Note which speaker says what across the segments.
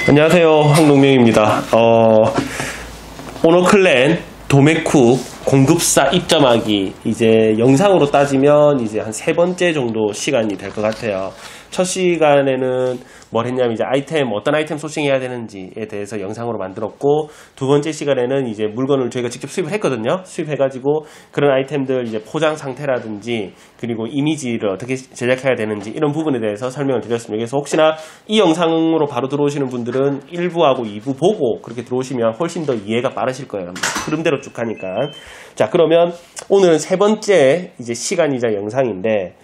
Speaker 1: 안녕하세요, 황동명입니다. 오너클랜 도매쿡 공급사 입점하기 이제 영상으로 따지면 이제 한 3번째 정도 시간이 될 것 같아요. 첫 시간에는 뭘 했냐면 이제 어떤 아이템 소싱해야 되는지에 대해서 영상으로 만들었고, 두 번째 시간에는 이제 물건을 저희가 직접 수입을 했거든요. 수입해가지고 그런 아이템들 이제 포장 상태라든지 그리고 이미지를 어떻게 제작해야 되는지 이런 부분에 대해서 설명을 드렸습니다. 그래서 혹시나 이 영상으로 바로 들어오시는 분들은 1부하고 2부 보고 그렇게 들어오시면 훨씬 더 이해가 빠르실 거예요. 흐름대로 쭉 가니까. 자, 그러면 오늘은 3번째 이제 시간이자 영상인데,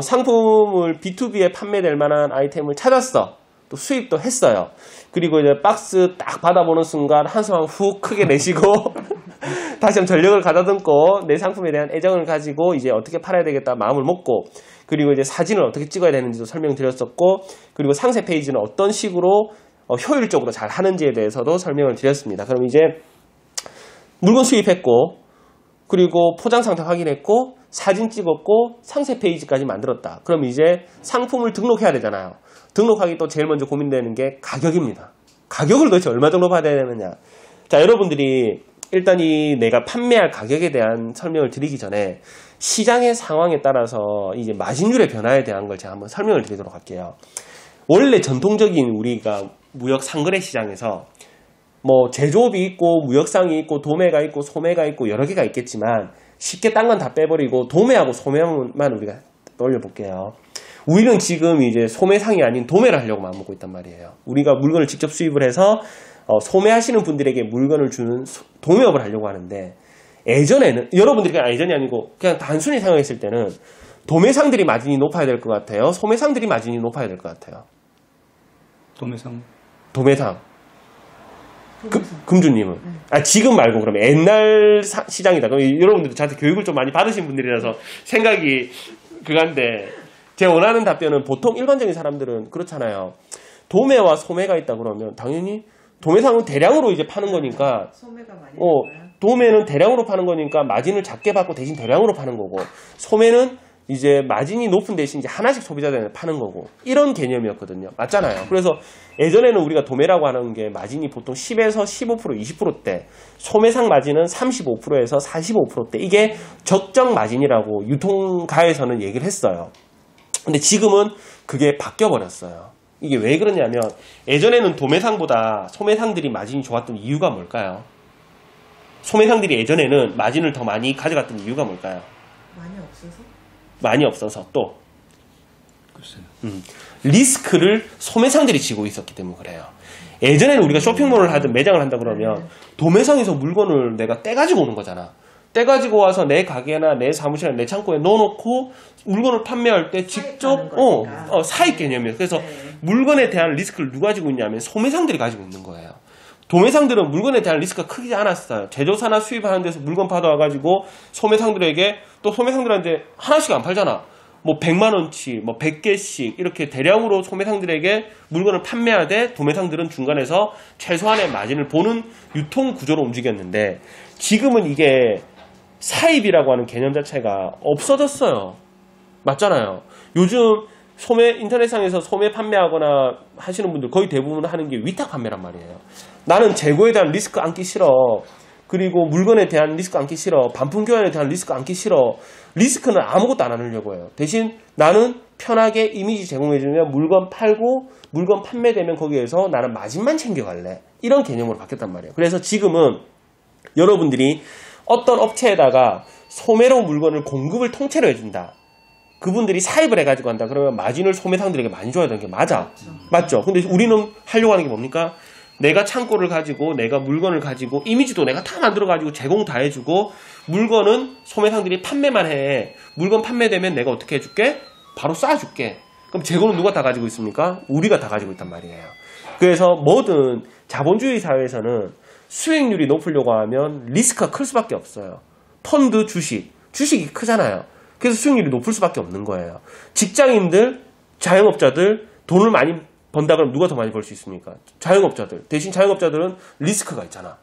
Speaker 1: 상품을 B2B에 판매될 만한 아이템을 찾았어. 또 수입도 했어요. 그리고 이제 박스 딱 받아보는 순간 한숨 훅 크게 내쉬고 다시 한번 전력을 가다듬고 내 상품에 대한 애정을 가지고 이제 어떻게 팔아야 되겠다 마음을 먹고, 그리고 이제 사진을 어떻게 찍어야 되는지도 설명드렸었고, 그리고 상세 페이지는 어떤 식으로 효율적으로 잘 하는지에 대해서도 설명을 드렸습니다. 그럼 이제 물건 수입했고, 그리고 포장 상태 확인했고, 사진 찍었고, 상세 페이지까지 만들었다. 그럼 이제 상품을 등록해야 되잖아요. 등록하기 또 제일 먼저 고민되는 게 가격입니다. 가격을 도대체 얼마 정도 받아야 되느냐. 자, 여러분들이 일단 내가 판매할 가격에 대한 설명을 드리기 전에 시장의 상황에 따라서 이제 마진율의 변화에 대한 걸 제가 한번 설명을 드리도록 할게요. 원래 전통적인 우리가 무역 상거래 시장에서 뭐 제조업이 있고 무역상이 있고 도매가 있고 소매가 있고 여러 개가 있겠지만, 쉽게 딴 건 다 빼버리고 도매하고 소매만 우리가 떠올려볼게요. 우리는 지금 이제 소매상이 아닌 도매를 하려고 마음먹고 있단 말이에요. 우리가 물건을 직접 수입을 해서 소매하시는 분들에게 물건을 주는 도매업을 하려고 하는데, 예전에는 여러분들이 그냥 예전이 아니고 그냥 단순히 생각했을 때는 도매상들이 마진이 높아야 될 것 같아요, 소매상들이 마진이 높아야 될 것 같아요? 도매상. 금주님은? 지금 말고 그러면 옛날 시장이다. 그럼 여러분들도 저한테 교육을 좀 많이 받으신 분들이라서 생각이 그간데, 제가 원하는 답변은 보통 일반적인 사람들은 그렇잖아요. 도매와 소매가 있다 그러면 당연히 도매상은 대량으로 이제 파는 거니까,
Speaker 2: 소매가 많이
Speaker 1: 도매는 대량으로 파는 거니까 마진을 작게 받고 대신 대량으로 파는 거고, 소매는 이제 마진이 높은 대신 이제 하나씩 소비자들한테 파는 거고, 이런 개념이었거든요. 맞잖아요. 그래서 예전에는 우리가 도매라고 하는 게 마진이 보통 10에서 15%, 20%대, 소매상 마진은 35%에서 45%대, 이게 적정 마진이라고 유통가에서는 얘기를 했어요. 근데 지금은 그게 바뀌어버렸어요. 이게 왜 그러냐면, 예전에는 도매상보다 소매상들이 마진이 좋았던 이유가 뭘까요? 소매상들이 예전에는 마진을 더 많이 가져갔던 이유가 뭘까요? 많이 없어서 또
Speaker 3: 글쎄요.
Speaker 1: 리스크를 소매상들이 지고 있었기 때문에 그래요. 예전에는 우리가 쇼핑몰을 하든 매장을 한다 그러면 도매상에서 물건을 내가 떼가지고 오는 거잖아. 떼가지고 와서 내 가게나 내 사무실이나 내 창고에 넣어놓고 물건을 판매할 때 직접 사입 개념이에요. 그래서 물건에 대한 리스크를 누가 가지고 있냐면 소매상들이 가지고 있는 거예요. 도매상들은 물건에 대한 리스크가 크지 않았어요. 제조사나 수입하는 데서 물건 받아와가지고 소매상들에게, 또 소매상들한테 하나씩 안 팔잖아. 뭐 100만원치, 뭐 100개씩 이렇게 대량으로 소매상들에게 물건을 판매하되, 도매상들은 중간에서 최소한의 마진을 보는 유통 구조로 움직였는데, 지금은 이게 사입이라고 하는 개념 자체가 없어졌어요. 맞잖아요. 요즘 인터넷상에서 소매 판매하거나 하시는 분들 거의 대부분 하는 게 위탁 판매란 말이에요. 나는 재고에 대한 리스크 안기 싫어. 그리고 물건에 대한 리스크 안기 싫어. 반품 교환에 대한 리스크 안기 싫어. 리스크는 아무것도 안 하려고 해요. 대신 나는 편하게 이미지 제공해주면 물건 팔고, 물건 판매되면 거기에서 나는 마진만 챙겨갈래. 이런 개념으로 바뀌었단 말이에요. 그래서 지금은 여러분들이 어떤 업체에다가 소매로 물건을 공급을 통째로 해준다. 그분들이 사입을 해가지고 한다. 그러면 마진을 소매상들에게 많이 줘야 되는 게 맞아. 맞죠? 근데 우리는 하려고 하는 게 뭡니까? 내가 창고를 가지고, 내가 물건을 가지고, 이미지도 내가 다 만들어가지고 제공 다 해주고, 물건은 소매상들이 판매만 해. 물건 판매되면 내가 어떻게 해줄게? 바로 쏴줄게. 그럼 재고는 누가 다 가지고 있습니까? 우리가 다 가지고 있단 말이에요. 그래서 뭐든 자본주의 사회에서는 수익률이 높으려고 하면 리스크가 클 수밖에 없어요. 펀드, 주식이 크잖아요. 그래서 수익률이 높을 수밖에 없는 거예요. 직장인들, 자영업자들 돈을 많이 번다 그러면 누가 더 많이 벌 수 있습니까? 자영업자들. 대신 자영업자들은 리스크가 있잖아.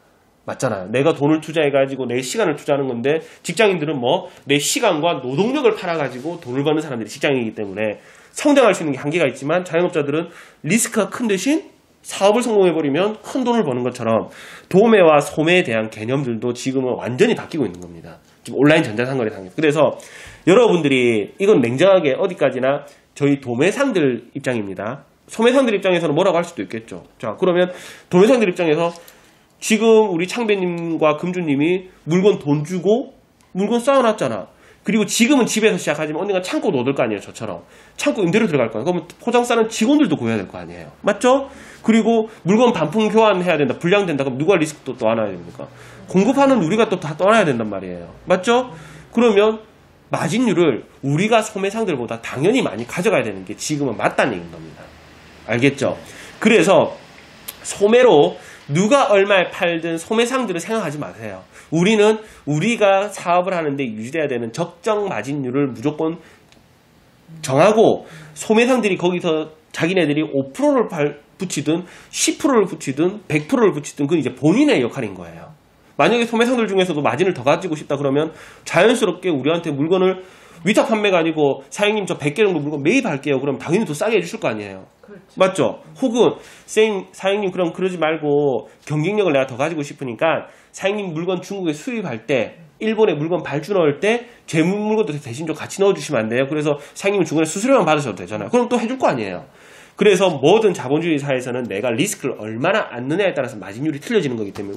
Speaker 1: 맞잖아요. 내가 돈을 투자해가지고 내 시간을 투자하는 건데, 직장인들은 내 시간과 노동력을 팔아가지고 돈을 버는 사람들이 직장인이기 때문에 성장할 수 있는 게 한계가 있지만, 자영업자들은 리스크가 큰 대신 사업을 성공해버리면 큰 돈을 버는 것처럼 도매와 소매에 대한 개념들도 지금은 완전히 바뀌고 있는 겁니다. 지금 온라인 전자상거래상에서. 그래서 여러분들이 이건 냉정하게 어디까지나 저희 도매상들 입장입니다. 소매상들 입장에서는 뭐라고 할 수도 있겠죠. 자, 그러면 도매상들 입장에서 지금 우리 창배님과 금주님이 물건 돈 주고 물건 쌓아놨잖아. 그리고 지금은 집에서 시작하지만 언젠가 창고도 얻을 거 아니에요. 저처럼. 창고 임대료 들어갈 거예요. 그러면 포장 싸는 직원들도 구해야 될 거 아니에요. 맞죠? 그리고 물건 반품 교환해야 된다. 불량된다. 그럼 누가 리스크도 떠안아야 됩니까? 공급하는 우리가 또 다 떠나야 된단 말이에요. 맞죠? 그러면 마진율을 우리가 소매상들보다 당연히 많이 가져가야 되는 게 지금은 맞다는 얘기인 겁니다. 알겠죠? 그래서 소매로 누가 얼마에 팔든 소매상들을 생각하지 마세요. 우리는 우리가 사업을 하는데 유지돼야 되는 적정 마진율을 무조건 정하고 소매상들이 거기서 자기네들이 5%를 붙이든 10%를 붙이든 100%를 붙이든 그건 이제 본인의 역할인 거예요. 만약에 소매상들 중에서도 마진을 더 가지고 싶다 그러면 자연스럽게 우리한테 물건을 위탁 판매가 아니고 사장님 저 100개 정도 물건 매입할게요. 그럼 당연히 더 싸게 해주실 거 아니에요. 그렇죠. 맞죠? 혹은 사장님 그럼 그러지 말고 경쟁력을 내가 더 가지고 싶으니까 사장님 물건 중국에 수입할 때 일본에 물건 발주 넣을 때 제 물건도 대신 좀 같이 넣어주시면 안 돼요? 그래서 사장님은 중간에 수수료만 받으셔도 되잖아요. 그럼 또 해줄 거 아니에요. 그래서 뭐든 자본주의 사회에서는 내가 리스크를 얼마나 안느냐에 따라서 마진율이 틀려지는 거기 때문에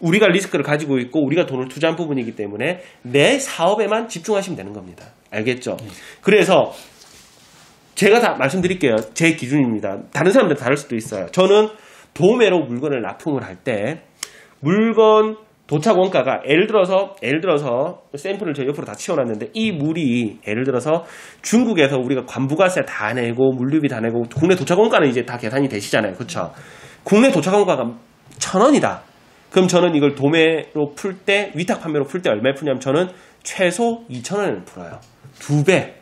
Speaker 1: 우리가 리스크를 가지고 있고 우리가 돈을 투자한 부분이기 때문에 내 사업에만 집중하시면 되는 겁니다. 알겠죠? 그래서 제가 다 말씀드릴게요. 제 기준입니다. 다른 사람들은 다를 수도 있어요. 저는 도매로 물건을 납품을 할 때 물건 도착 원가가 예를 들어서 샘플을 저 옆으로 다 치워놨는데 이 물이 예를 들어서 중국에서 우리가 관부가세 다 내고 물류비 다 내고 국내 도착 원가는 이제 다 계산이 되시잖아요. 그렇죠? 국내 도착 원가가 1,000원이다. 그럼 저는 이걸 도매로 풀 때, 위탁 판매로 풀 때 얼마에 푸냐면 저는 최소 2,000원을 풀어요. 2배.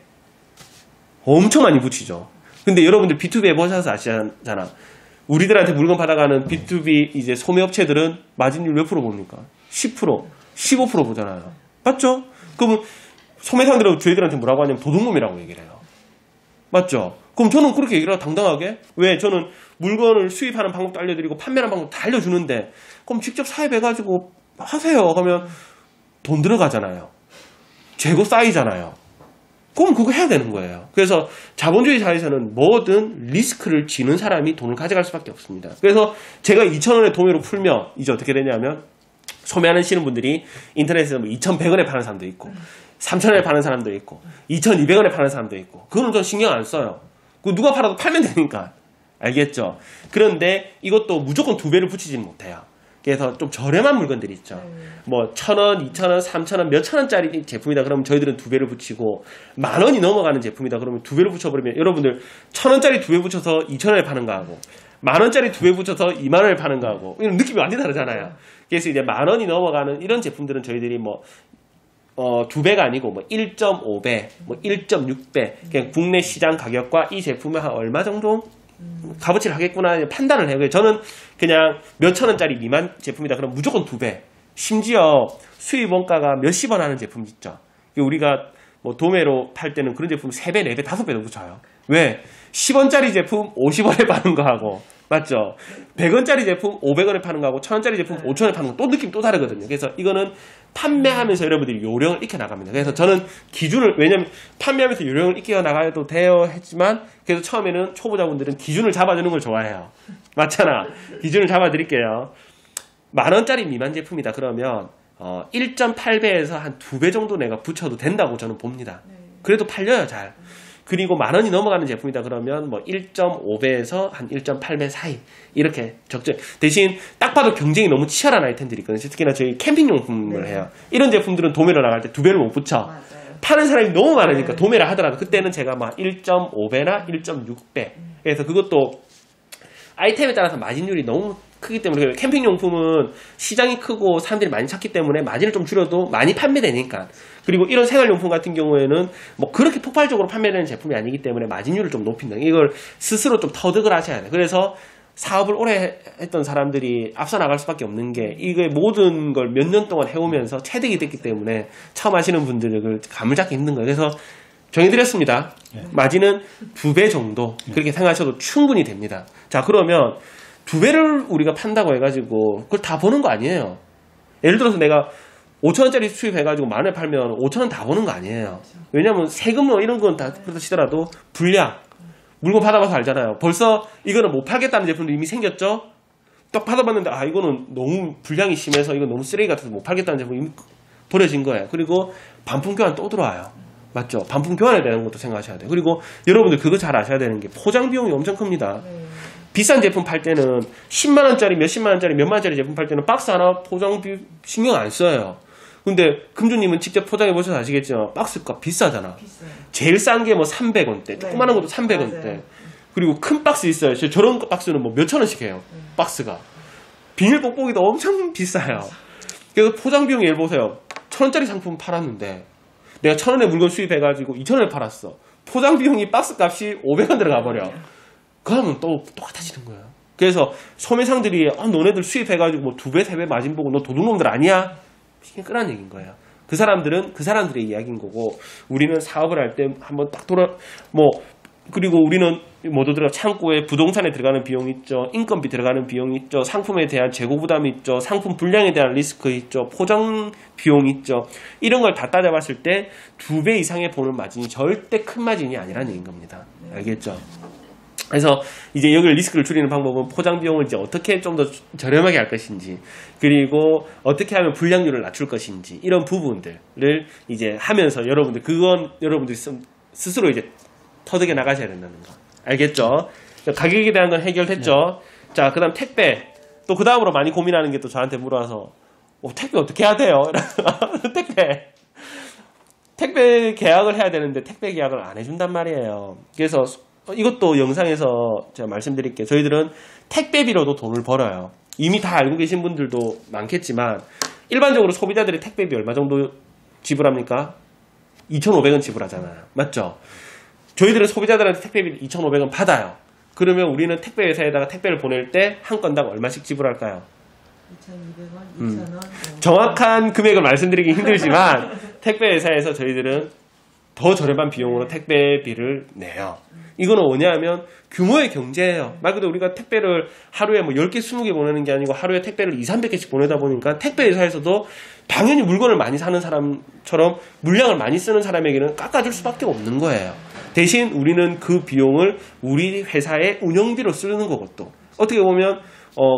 Speaker 1: 엄청 많이 붙이죠. 근데 여러분들 B2B 해보셔서 아시잖아. 우리들한테 물건 받아가는 B2B 이제 소매업체들은 마진율 몇 프로 봅니까? 10%, 15% 보잖아요. 맞죠? 그러면 소매상들은 저희들한테 뭐라고 하냐면 도둑놈이라고 얘기를 해요. 맞죠? 그럼 저는 그렇게 얘기를 하고 당당하게 왜 저는 물건을 수입하는 방법도 알려드리고 판매하는 방법도 다 알려주는데 그럼 직접 사입해가지고 하세요. 그러면 돈 들어가잖아요. 재고 쌓이잖아요. 그럼 그거 해야 되는 거예요. 그래서 자본주의 사회에서는 뭐든 리스크를 지는 사람이 돈을 가져갈 수밖에 없습니다. 그래서 제가 2,000원에 도매로 풀면 이제 어떻게 되냐면 소매하시는 분들이 인터넷에서 뭐 2,100원에 파는 사람도 있고 3,000원에 파는 사람도 있고 2,200원에 파는 사람도 있고 그거는 전 신경 안 써요. 그거 누가 팔아도 팔면 되니까. 알겠죠? 그런데 이것도 무조건 2배를 붙이지는 못해요. 그래서 좀 저렴한 물건들이 있죠. 뭐 1,000원, 2,000원, 3,000원, 몇천 원짜리 제품이다 그러면 저희들은 2배를 붙이고 10,000원이 넘어가는 제품이다 그러면 2배를 붙여버리면 여러분들 1,000원짜리 2배 붙여서 2,000원에 파는 거하고 10,000원짜리 2배 붙여서 20,000원에 파는 거하고 이런 느낌이 완전히 다르잖아요. 그래서 이제 10,000원이 넘어가는 이런 제품들은 저희들이 뭐 2배가 아니고 뭐 1.5배, 뭐 1.6배 그냥 국내 시장 가격과 이 제품이 한 얼마 정도 값어치를 하겠구나 판단을 해요. 저는 그냥 몇천 원짜리 미만 제품이다 그러면 무조건 2배. 심지어 수입 원가가 몇십 원 하는 제품 있죠. 우리가 뭐 도매로 팔 때는 그런 제품 3배, 4배, 5배도 붙여요. 왜? 10원짜리 제품 50원에 파는 거하고 맞죠? 100원짜리 제품 500원에 파는 거하고 1,000원짜리 제품 5,000원에 파는 거 또 느낌 또 다르거든요. 그래서 이거는 판매하면서 여러분들이 요령을 익혀 나갑니다. 그래서 저는 기준을 왜냐면 판매하면서 요령을 익혀 나가도 돼요 했지만 그래서 처음에는 초보자분들은 기준을 잡아주는 걸 좋아해요. 맞잖아. 기준을 잡아드릴게요. 10,000원짜리 미만 제품이다 그러면 1.8배에서 한 2배 정도 내가 붙여도 된다고 저는 봅니다. 그래도 팔려요 잘. 그리고 10,000원이 넘어가는 제품이다 그러면 뭐 1.5배에서 한 1.8배 사이 이렇게 적정. 대신 딱 봐도 경쟁이 너무 치열한 아이템들이 있거든요. 특히나 저희 캠핑용품을 해요. 이런 제품들은 도매로 나갈 때 2배를 못 붙여. 맞아요. 파는 사람이 너무 많으니까 도매를 하더라도 그때는 제가 막 1.5배나 1.6배. 그래서 그것도 아이템에 따라서 마진율이 너무 크기 때문에 캠핑용품은 시장이 크고 사람들이 많이 찾기 때문에 마진을 좀 줄여도 많이 판매되니까. 그리고 이런 생활용품 같은 경우에는 뭐 그렇게 폭발적으로 판매되는 제품이 아니기 때문에 마진율을 좀 높인다. 이걸 스스로 좀 터득을 하셔야 돼요. 그래서 사업을 오래 했던 사람들이 앞서 나갈 수밖에 없는 게 이게 모든 걸 몇 년 동안 해오면서 체득이 됐기 때문에 처음 하시는 분들을 감을 잡기 힘든 거예요. 그래서 정해드렸습니다. 마진은 2배 정도 그렇게 생각하셔도 충분히 됩니다. 자, 그러면 2배를 우리가 판다고 해가지고 그걸 다 버는 거 아니에요. 예를 들어서 내가 5,000원짜리 수입해가지고 10,000원에 팔면 5,000원 다 버는 거 아니에요. 왜냐면 세금 뭐 이런 건 다 그렇다 치더라도 불량. 물건 받아봐서 알잖아요. 벌써 이거는 못 팔겠다는 제품도 이미 생겼죠? 딱 받아봤는데, 아, 이거는 너무 불량이 심해서 이건 너무 쓰레기 같아서 못 팔겠다는 제품이 이미 버려진 거예요. 그리고 반품 교환 또 들어와요. 맞죠? 반품 교환에 대한 것도 생각하셔야 돼요. 그리고 여러분들 그거 잘 아셔야 되는 게 포장 비용이 엄청 큽니다. 비싼 제품 팔 때는 10만원짜리, 몇십만원짜리, 몇만원짜리 제품 팔 때는 박스 하나 포장비 신경 안 써요. 근데 금주님은 직접 포장해 보셔서 아시겠지만 박스값 비싸잖아. 제일 싼 게 뭐 300원대, 조그마한 것도 300원대. 맞아요. 그리고 큰 박스 있어요. 저런 박스는 뭐 몇천 원씩 해요. 박스가. 비닐 뽁뽁이도 엄청 비싸요. 그래서 포장 비용이 예를 보세요. 1,000원짜리 상품 팔았는데 내가 1,000원에 물건 수입해가지고 2,000원에 팔았어. 포장 비용이 박스 값이 500원 들어가 버려. 그러면 또 똑같아지는 거예요. 그래서 소매상들이 너네들 수입해가지고 뭐 2배, 3배 마진 보고 너 도둑놈들 아니야? 신경 끄라는 얘기인 거예요. 그 사람들은 그 사람들의 이야기인 거고, 우리는 사업을 할 때 한번 딱 그리고 우리는 모두 들어가 창고에 부동산에 들어가는 비용이 있죠. 인건비 들어가는 비용이 있죠. 상품에 대한 재고 부담이 있죠. 상품 불량에 대한 리스크 있죠. 포장 비용이 있죠. 이런 걸 다 따져봤을 때 2배 이상의 보는 마진이 절대 큰 마진이 아니라는 얘기인 겁니다. 알겠죠? 그래서 이제 여기 리스크를 줄이는 방법은 포장 비용을 이제 어떻게 좀 더 저렴하게 할 것인지, 그리고 어떻게 하면 불량률을 낮출 것인지, 이런 부분들을 이제 하면서 그건 여러분들이 스스로 이제 터득해 나가셔야 된다는 거. 알겠죠? 가격에 대한 건 해결됐죠? 네. 자, 그 다음 택배. 또 그 다음으로 많이 고민하는 게 또 저한테 물어와서, 택배 어떻게 해야 돼요? 택배 계약을 해야 되는데 택배 계약을 안 해준단 말이에요. 그래서 이것도 영상에서 제가 말씀드릴게요. 저희들은 택배비로도 돈을 벌어요. 이미 다 알고 계신 분들도 많겠지만, 일반적으로 소비자들이 택배비 얼마 정도 지불합니까? 2,500원 지불하잖아요. 맞죠? 저희들은 소비자들한테 택배비 2,500원 받아요. 그러면 우리는 택배 회사에다가 택배를 보낼 때 한 건당 얼마씩 지불할까요?
Speaker 2: 2,200원, 2,000원.
Speaker 1: 정확한 금액을 말씀드리기 힘들지만 택배 회사에서 저희들은 더 저렴한 비용으로 택배비를 내요. 이거는 뭐냐면 규모의 경제예요. 말 그대로 우리가 택배를 하루에 뭐 10개, 20개 보내는 게 아니고 하루에 택배를 2, 300개씩 보내다 보니까 택배 회사에서도 당연히 물건을 많이 사는 사람처럼 물량을 많이 쓰는 사람에게는 깎아줄 수밖에 없는 거예요. 대신 우리는 그 비용을 우리 회사의 운영비로 쓰는 거고, 또 어떻게 보면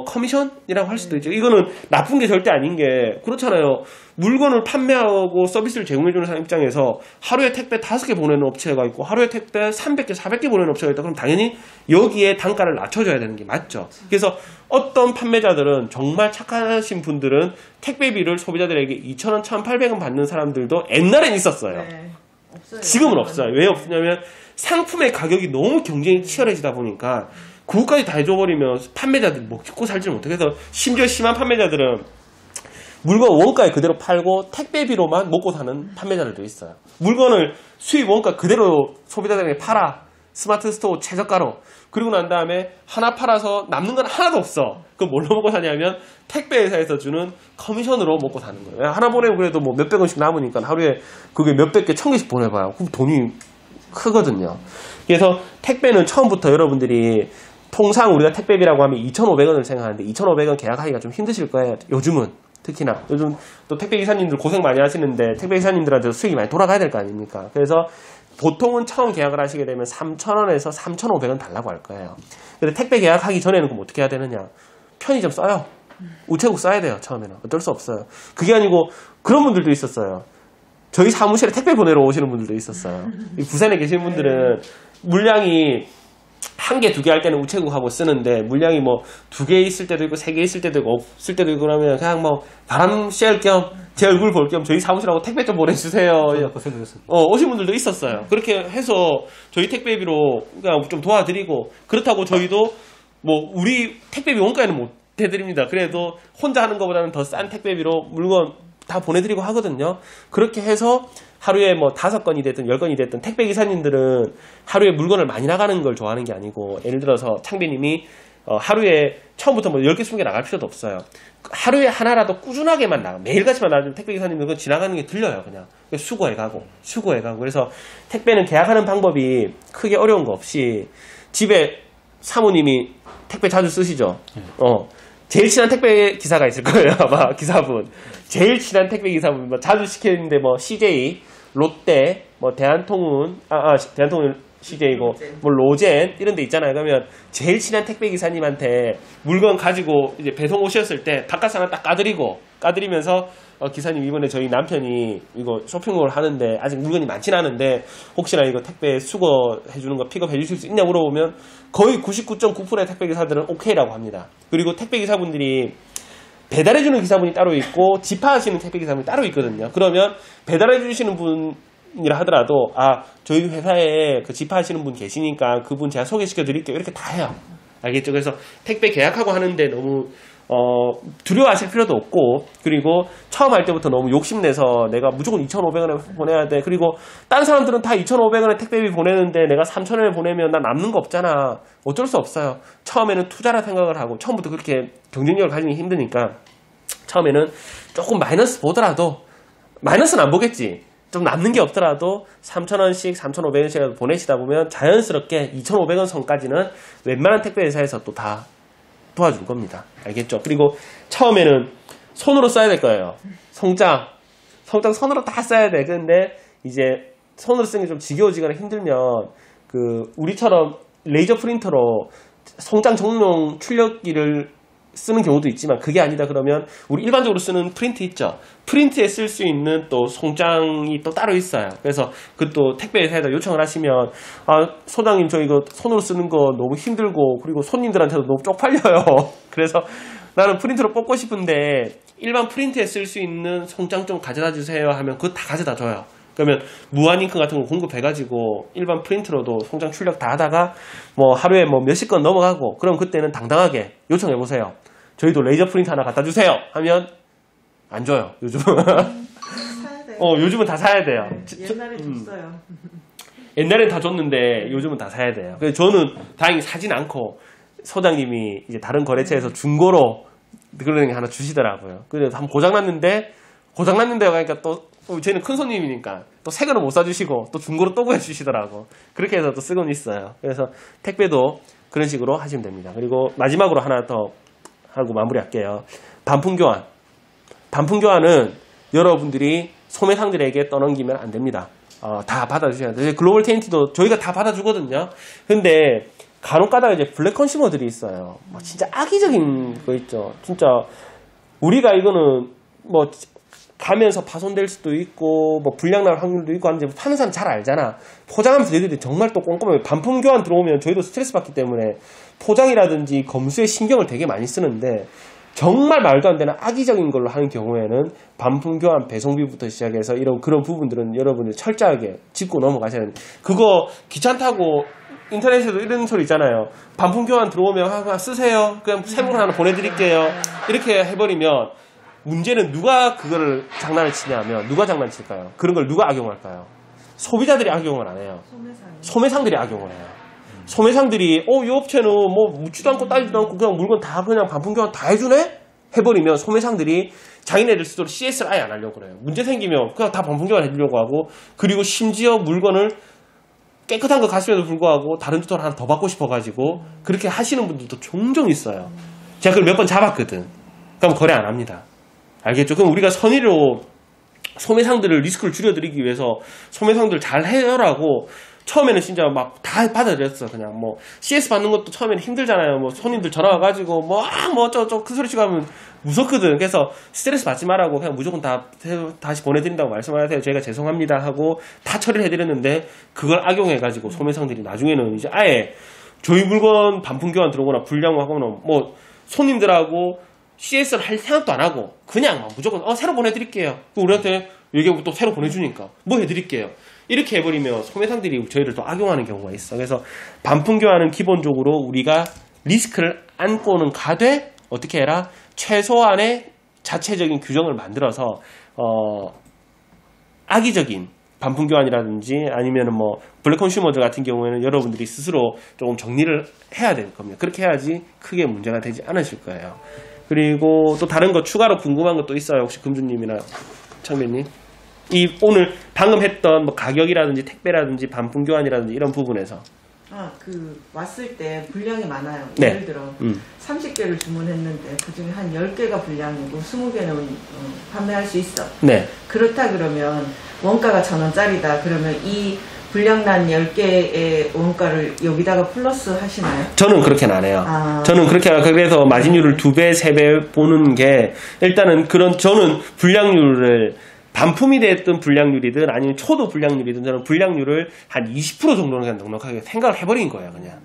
Speaker 1: 커미션이라고 할 수도 있죠. 이거는 나쁜 게 절대 아닌 게, 그렇잖아요. 물건을 판매하고 서비스를 제공해주는 사람 입장에서 하루에 택배 5개 보내는 업체가 있고 하루에 택배 300개, 400개 보내는 업체가 있다. 그럼 당연히 여기에 단가를 낮춰줘야 되는 게 맞죠. 그래서 어떤 판매자들은, 정말 착하신 분들은 택배비를 소비자들에게 2,000원, 1,800원 받는 사람들도 옛날엔 있었어요.
Speaker 2: 네. 없어요.
Speaker 1: 지금은 없어요. 왜 없냐면 상품의 가격이 너무 경쟁이 치열해지다 보니까 그것까지 다 해줘버리면 판매자들이 먹고 살지 못해. 그래서 심지어 심한 판매자들은 물건 원가에 그대로 팔고 택배비로만 먹고 사는 판매자들도 있어요. 물건을 수입 원가 그대로 소비자들에게 팔아. 스마트 스토어 최저가로. 그리고 난 다음에 하나 팔아서 남는 건 하나도 없어. 그럼 뭘로 먹고 사냐면 택배 회사에서 주는 커미션으로 먹고 사는 거예요. 하나 보내면 그래도 뭐 몇백 원씩 남으니까 하루에 그게 몇백 개, 1,000개씩 보내봐요. 그럼 돈이 크거든요. 그래서 택배는 처음부터 여러분들이 통상 우리가 택배비라고 하면 2,500원을 생각하는데 2,500원 계약하기가 좀 힘드실 거예요. 요즘은. 특히나. 요즘 또 택배기사님들 고생 많이 하시는데 택배기사님들한테 수익이 많이 돌아가야 될 거 아닙니까? 그래서 보통은 처음 계약을 하시게 되면 3,000원에서 3,500원 달라고 할 거예요. 근데 택배 계약하기 전에는 그럼 어떻게 해야 되느냐? 편의점 써요. 우체국 써야 돼요. 처음에는. 어쩔 수 없어요. 그게 아니고 그런 분들도 있었어요. 저희 사무실에 택배 보내러 오시는 분들도 있었어요. 부산에 계신 분들은 물량이 1개, 2개 할 때는 우체국하고 쓰는데 물량이 뭐 2개 있을 때도 있고 3개 있을 때도 있고 없을 때도 있고 그러면 그냥 뭐 바람 쐬을 겸 제 얼굴 볼 겸 저희 사무실하고 택배 좀 보내주세요. 오신 분들도 있었어요. 그렇게 해서 저희 택배비로 그냥 좀 도와드리고, 그렇다고 저희도 뭐 우리 택배비 원가에는 못 해드립니다. 그래도 혼자 하는 것보다는 더 싼 택배비로 물건 다 보내드리고 하거든요. 그렇게 해서 하루에 뭐 5건이 됐든 10건이 됐든 택배기사님들은 하루에 물건을 많이 나가는 걸 좋아하는 게 아니고, 예를 들어서 창빈님이 하루에 처음부터 뭐 10개, 20개 나갈 필요도 없어요. 하루에 하나라도 꾸준하게만 나가. 매일같이만 나가면 택배기사님들은 그건 지나가는 게 들려요. 그냥 수고해가고. 그래서 택배는 계약하는 방법이 크게 어려운 거 없이 집에 사모님이 택배 자주 쓰시죠? 제일 친한 택배 기사가 있을 거예요, 아마 기사분. 제일 친한 택배 기사분, 뭐 자주 시키는데 뭐 CJ, 롯데, 뭐 대한통운, 대한통운 CJ고, 뭐 로젠 이런 데 있잖아요. 그러면 제일 친한 택배 기사님한테 물건 가지고 이제 배송 오셨을 때 바깥상을 딱 까드리면서 기사님 이번에 저희 남편이 이거 쇼핑몰 하는데 아직 물건이 많진 않은데 혹시나 이거 택배 수거해 주는 거 픽업해 주실 수 있냐 물어보면 거의 99.9%의 택배 기사들은 오케이라고 합니다. 그리고 택배 기사분들이 배달해 주는 기사분이 따로 있고 집하하시는 택배 기사분이 따로 있거든요. 그러면 배달해 주시는 분이라 하더라도 저희 회사에 그 집하하시는 분 계시니까 그분 제가 소개시켜 드릴게요. 이렇게 다 해요. 알겠죠? 그래서 택배 계약하고 하는데 너무 두려워하실 필요도 없고, 그리고 처음 할 때부터 너무 욕심내서 내가 무조건 2,500원에 보내야 돼. 그리고 다른 사람들은 다 2,500원에 택배비 보내는데 내가 3,000원에 보내면 나 남는 거 없잖아. 어쩔 수 없어요. 처음에는 투자라 생각을 하고 처음부터 그렇게 경쟁력을 가지기 힘드니까 처음에는 조금 마이너스 보더라도, 마이너스는 안 보겠지. 좀 남는 게 없더라도 3,000원씩 3,500원씩이라도 보내시다 보면 자연스럽게 2,500원 선까지는 웬만한 택배 회사에서 또 다 도와줄 겁니다. 알겠죠? 그리고 처음에는 손으로 써야 될 거예요. 송장 손으로 다 써야 돼. 근데 이제 손으로 쓰는 게 좀 지겨워지거나 힘들면 우리처럼 레이저 프린터로 송장 전용 출력기를 쓰는 경우도 있지만 그게 아니다 그러면 우리 일반적으로 쓰는 프린트 있죠. 프린트에 쓸 수 있는 또 송장이 또 따로 있어요. 그래서 그것도 택배 회사에다 요청을 하시면 소장님 저 이거 손으로 쓰는 거 너무 힘들고 그리고 손님들한테도 너무 쪽팔려요. 그래서 나는 프린트로 뽑고 싶은데 일반 프린트에 쓸 수 있는 송장 좀 가져다 주세요 하면 그거 다 가져다 줘요. 그러면 무한잉크 같은 거 공급해가지고 일반 프린트로도 송장 출력 다 하다가 뭐 하루에 뭐 몇십 건 넘어가고 그럼 그때는 당당하게 요청해보세요. 저희도 레이저 프린트 하나 갖다 주세요 하면 안 줘요. 요즘은
Speaker 2: 사야 돼요.
Speaker 1: 요즘은 다 사야 돼요.
Speaker 2: 옛날에 줬어요.
Speaker 1: 옛날엔 다 줬는데 요즘은 다 사야 돼요. 그래서 저는 다행히 사진 않고 소장님이 이제 다른 거래처에서 중고로 그런 게 하나 주시더라고요. 그래서 한번 고장났는데 그러니까 또 저희는 큰 손님이니까 또 새 거는 못 사주시고 또 중고로 또 구해주시더라고. 그렇게 해서 또 쓰고는 있어요. 그래서 택배도 그런 식으로 하시면 됩니다. 그리고 마지막으로 하나 더 하고 마무리할게요. 반품 교환. 반품 교환은 여러분들이 소매상들에게 떠넘기면 안 됩니다. 다 받아주셔야 돼요. 글로벌 테인트도 저희가 다 받아주거든요. 근데 간혹 가다가 이제 블랙 컨슈머들이 있어요. 진짜 악의적인 거 있죠. 진짜 우리가 이거는 뭐 가면서 파손될 수도 있고 뭐 불량 날 확률도 있고 하는데 파는 사람 잘 알잖아. 포장하면서 저희들이 정말 또 꼼꼼해요. 반품 교환 들어오면 저희도 스트레스 받기 때문에 포장이라든지 검수에 신경을 되게 많이 쓰는데 정말 말도 안 되는 악의적인 걸로 하는 경우에는 반품 교환 배송비부터 시작해서 그런 부분들은 여러분들 철저하게 짚고 넘어가셔야 됩니다. 그거 귀찮다고 인터넷에도 이런 소리 있잖아요. 반품 교환 들어오면 쓰세요. 그냥 새 물건 하나 보내드릴게요. 이렇게 해버리면 문제는 누가 그거를 장난을 치냐면 누가 장난칠까요? 그런 걸 누가 악용할까요? 소비자들이 악용을 안 해요. 소매상들이 악용을 해요. 소매상들이 이 업체는 뭐 묻지도 않고 따지도 않고 그냥 물건 다 그냥 반품 교환 다 해주네? 해버리면 소매상들이 자기네들 스스로 CS를 아예 안 하려고 그래요. 문제 생기면 그냥 다 반품 교환 해주려고 하고 그리고 심지어 물건을 깨끗한 거 갔음에도 불구하고 다른 주소를 하나 더 받고 싶어가지고 그렇게 하시는 분들도 종종 있어요. 제가 그걸 몇 번 잡았거든. 그럼 거래 안 합니다. 알겠죠? 그럼 우리가 선의로 소매상들을 리스크를 줄여드리기 위해서 소매상들 잘 해요라고 처음에는 진짜 막 다 받아들였어. 그냥 뭐 CS 받는 것도 처음에는 힘들잖아요. 뭐 손님들 전화 와가지고 뭐 어쩌고 큰 소리 치고 하면 무섭거든. 그래서 스트레스 받지 말라고 그냥 무조건 다시 보내드린다고 말씀하세요. 저희가 죄송합니다 하고 다 처리를 해드렸는데 그걸 악용해가지고 소매상들이 나중에는 이제 아예 저희 물건 반품 교환 들어오거나 불량하거나 뭐 손님들하고 CS를 할 생각도 안 하고 그냥 막 무조건 새로 보내드릴게요. 우리한테 얘기하고 또 새로 보내주니까 뭐 해드릴게요. 이렇게 해버리면 소매상들이 저희를 또 악용하는 경우가 있어. 그래서 반품 교환은 기본적으로 우리가 리스크를 안고는 가되 어떻게 해라? 최소한의 자체적인 규정을 만들어서 악의적인 반품 교환이라든지 아니면은 뭐 블랙 컨슈머들 같은 경우에는 여러분들이 스스로 조금 정리를 해야 될 겁니다. 그렇게 해야지 크게 문제가 되지 않으실 거예요. 그리고 또 다른 거 추가로 궁금한 것도 있어요. 혹시 금주님이나 창배님? 오늘 방금 했던 뭐 가격이라든지 택배라든지 반품 교환이라든지 이런 부분에서
Speaker 2: 그 왔을 때 분량이 많아요.
Speaker 1: 네.
Speaker 2: 예를 들어 30개를 주문했는데 그중에 한 10개가 분량이고 20개는 판매할 수 있어.
Speaker 1: 네.
Speaker 2: 그렇다 그러면 원가가 1,000원짜리다. 그러면 이 분량난 10개의 원가를 여기다가 플러스 하시나요?
Speaker 1: 저는 그렇게는 안 해요. 저는 그렇게 그래서 마진율을 2배, 3배 보는 게 일단은 저는 분량률을 반품이 됐든 분량률이든 아니면 초도 분량률이든 저는 분량률을 한 20% 정도는 그냥 넉넉하게 생각을 해버린 거예요, 그냥.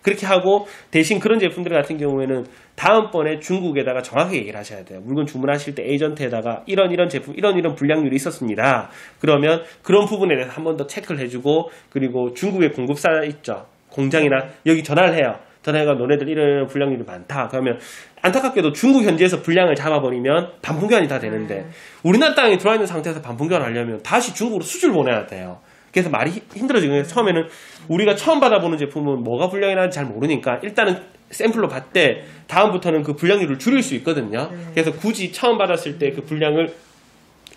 Speaker 1: 그렇게 하고 대신 그런 제품들 같은 경우에는 다음번에 중국에다가 정확하게 얘기를 하셔야 돼요. 물건 주문하실 때 에이전트에다가 이런 제품, 이런 분량률이 있었습니다. 그러면 그런 부분에 대해서 한 번 더 체크를 해주고 그리고 중국의 공급사 있죠. 공장이나 여기 전화를 해요. 전화해가 너네들 이런 분량률이 많다. 그러면 안타깝게도 중국 현지에서 분량을 잡아버리면 반품교환이 다 되는데 우리나라 땅에 들어와 있는 상태에서 반품교환을 하려면 다시 중국으로 수주를 보내야 돼요. 그래서 말이 힘들어지고 처음에는 우리가 처음 받아보는 제품은 뭐가 분량이 나는지 잘 모르니까 일단은 샘플로 받되 다음부터는 그 분량률을 줄일 수 있거든요. 그래서 굳이 처음 받았을 때 그 분량을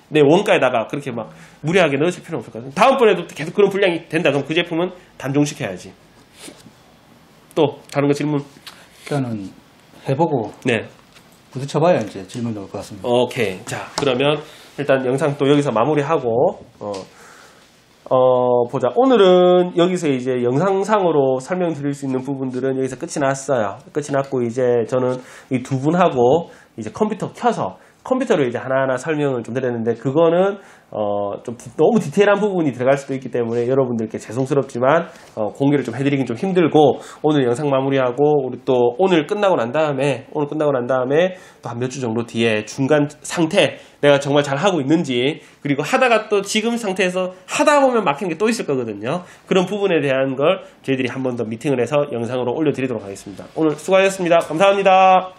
Speaker 1: 내 원가에다가 그렇게 막 무리하게 넣으실 필요는 없을 것 같아요. 다음번에도 계속 그런 분량이 된다. 그럼 그 제품은 단종시켜야지. 또 다른 거 질문?
Speaker 3: 일단은 해보고
Speaker 1: 네.
Speaker 3: 부딪혀봐야 이제 질문 나올 것 같습니다.
Speaker 1: 오케이. 자, 그러면 일단 영상 또 여기서 마무리하고 보자. 오늘은 여기서 이제 영상상으로 설명드릴 수 있는 부분들은 여기서 끝이 났어요. 끝이 났고 이제 저는 이 두 분하고 이제 컴퓨터 켜서 컴퓨터로 이제 하나하나 설명을 좀 드렸는데 그거는 좀 너무 디테일한 부분이 들어갈 수도 있기 때문에 여러분들께 죄송스럽지만 공개를 좀 해드리긴 좀 힘들고 오늘 영상 마무리하고 우리 또 오늘 끝나고 난 다음에 또 한 몇 주 정도 뒤에 중간 상태 내가 정말 잘 하고 있는지 그리고 하다가 또 지금 상태에서 하다 보면 막히는 게 또 있을 거거든요. 그런 부분에 대한 걸 저희들이 한 번 더 미팅을 해서 영상으로 올려드리도록 하겠습니다. 오늘 수고하셨습니다. 감사합니다.